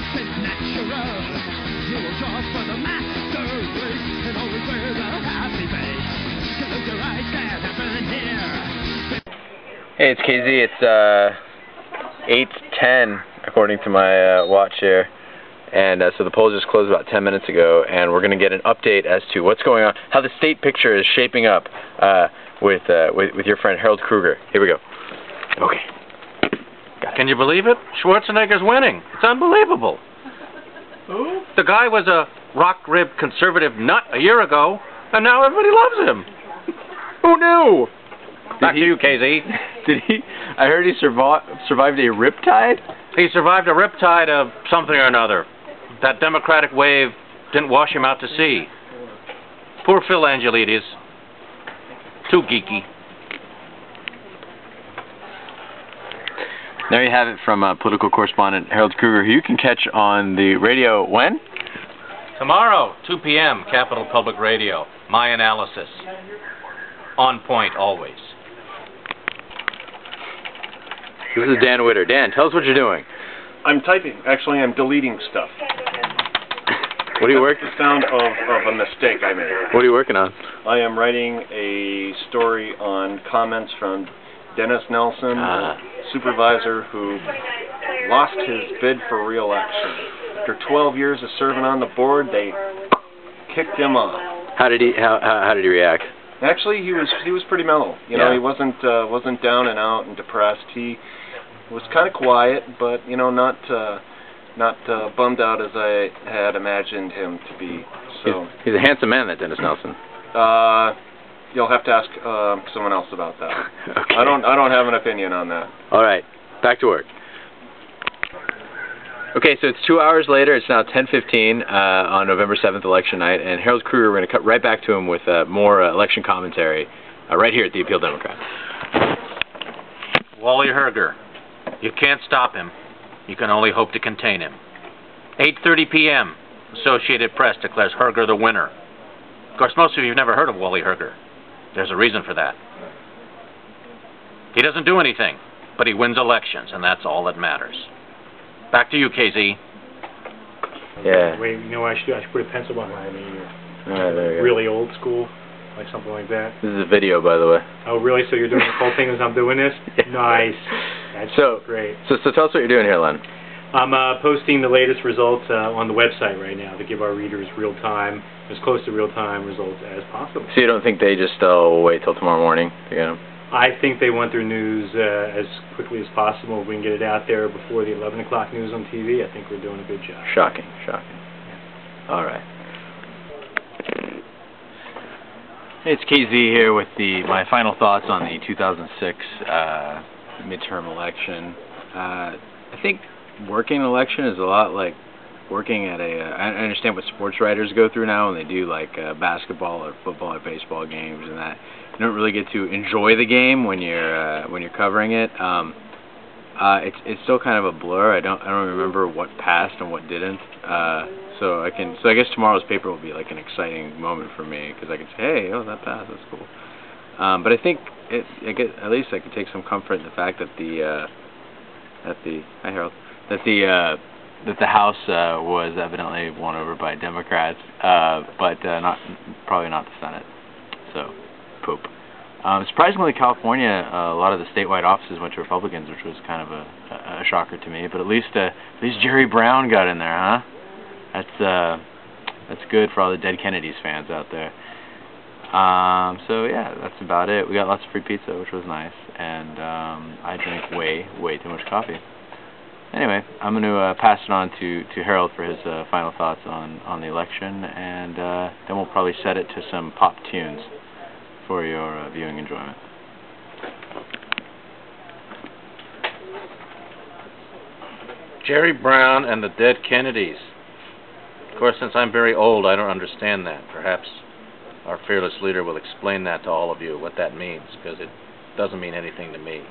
It's natural. You will draw for the master race and always wear the happy face. Close your eyes, there's heaven here. Hey, it's KZ. It's 8:10 according to my watch here, and so the polls just closed about 10 minutes ago, and we're going to get an update as to what's going on, how the state picture is shaping up with your friend Harold Kruger. Here we go. Okay. Can you believe it? Schwarzenegger's winning. It's unbelievable. Who? The guy was a rock-ribbed conservative nut a year ago, and now everybody loves him. Who knew? Back to you, KZ. Did he? I heard he survived a riptide? He survived a riptide of something or another. That Democratic wave didn't wash him out to sea. Poor Phil Angelides. Too geeky. There you have it from political correspondent Harold Kruger, who you can catch on the radio when? Tomorrow, 2 p.m., Capital Public Radio. My analysis. On point, always. This is Dan Witter. Dan, tell us what you're doing. I'm typing. Actually, I'm deleting stuff. What are you working? That's the sound of a mistake I made. What are you working on? I am writing a story on comments from Dennis Nelson, a supervisor who lost his bid for re-election. After 12 years of serving on the board, they kicked him off. How did he react? Actually, he was pretty mellow. You know, he wasn't down and out and depressed. He was kind of quiet, but not bummed out as I had imagined him to be. So he's a handsome man, that Dennis Nelson. You'll have to ask someone else about that. Okay. I don't have an opinion on that. All right, back to work. Okay, so it's 2 hours later. It's now 10:15 on November 7th, election night, and Harold Kruger, we're going to cut right back to him with more election commentary right here at the Appeal Democrat. Wally Herger. You can't stop him. You can only hope to contain him. 8:30 p.m., Associated Press declares Herger the winner. Of course, most of you have never heard of Wally Herger. There's a reason for that. He doesn't do anything, but he wins elections, and that's all that matters. Back to you, KZ. Yeah. Wait, you know what I should do? I should put a pencil behind me. There you go. Really old school, like something like that. This is a video, by the way. Oh, really? So you're doing the whole thing as I'm doing this? Yeah. Nice. That's great. So tell us what you're doing here, Len. I'm posting the latest results on the website right now to give our readers real-time, as close to real-time results as possible. So you don't think they just wait till tomorrow morning to get them? I think they want their news as quickly as possible. If we can get it out there before the 11 o'clock news on TV, I think we're doing a good job. Shocking, shocking. Yeah. All right. Hey, it's KZ here with my final thoughts on the 2006 midterm election. I think working an election is a lot like working at I understand what sports writers go through now when they do like basketball or football or baseball games and that. You don't really get to enjoy the game when you're covering it. It's still kind of a blur. I don't remember what passed and what didn't. So I guess tomorrow's paper will be like an exciting moment for me because I can say, hey, oh, that passed. That's cool. But I think at least I can take some comfort in the fact that hi Harold, that the House was evidently won over by Democrats, but probably not the Senate. So, poop. Surprisingly, California, a lot of the statewide offices went to Republicans, which was kind of a shocker to me. But at least Jerry Brown got in there, huh? That's good for all the Dead Kennedys fans out there. So yeah, that's about it. We got lots of free pizza, which was nice, and I drank way too much coffee. Anyway, I'm going to pass it on to Harold for his final thoughts on the election, and then we'll probably set it to some pop tunes for your viewing enjoyment. Jerry Brown and the Dead Kennedys. Of course, since I'm very old, I don't understand that. Perhaps our fearless leader will explain that to all of you, what that means, because it doesn't mean anything to me.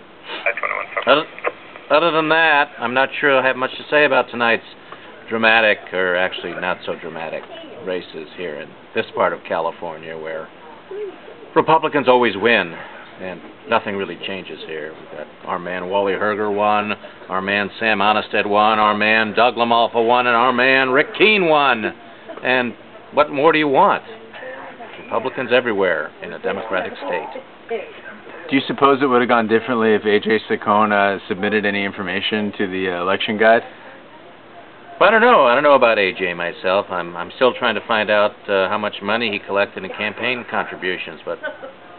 Other than that, I'm not sure I have much to say about tonight's dramatic, or actually not so dramatic, races here in this part of California where Republicans always win. And nothing really changes here. We've got our man Wally Herger won, our man Sam Onnested won, our man Doug LaMalfa won, and our man Rick Keene won. And what more do you want? Republicans everywhere in a democratic state. Do you suppose it would have gone differently if A.J. Saccone submitted any information to the election guide? Well, I don't know. I don't know about A.J. myself. I'm still trying to find out how much money he collected in campaign contributions, but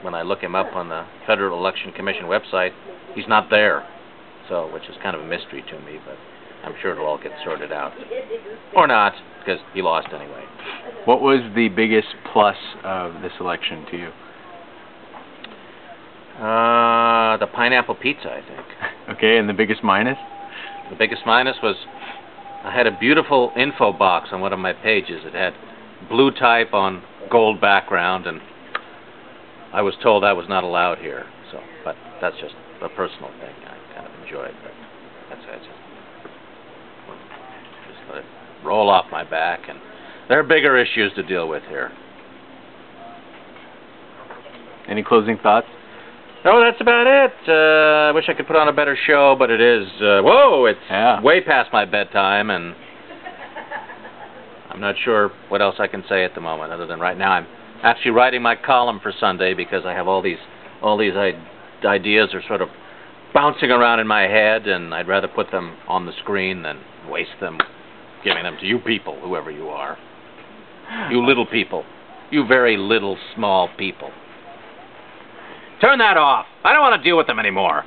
when I look him up on the Federal Election Commission website, he's not there. So, which is kind of a mystery to me, but I'm sure it'll all get sorted out. Or not, because he lost anyway. What was the biggest plus of this election to you? The pineapple pizza, I think. Okay, and the biggest minus? The biggest minus was I had a beautiful info box on one of my pages. It had blue type on gold background, and I was told I was not allowed here. So, but that's just a personal thing I kind of enjoyed. But that's it. Just let it roll off my back, and there are bigger issues to deal with here. Any closing thoughts? No, that's about it. I wish I could put on a better show, but it is, it's way past my bedtime, and I'm not sure what else I can say at the moment, other than right now I'm actually writing my column for Sunday because I have all these ideas are sort of bouncing around in my head, and I'd rather put them on the screen than waste them giving them to you people, whoever you are. You little people. You very little, small people. Turn that off. I don't want to deal with them anymore.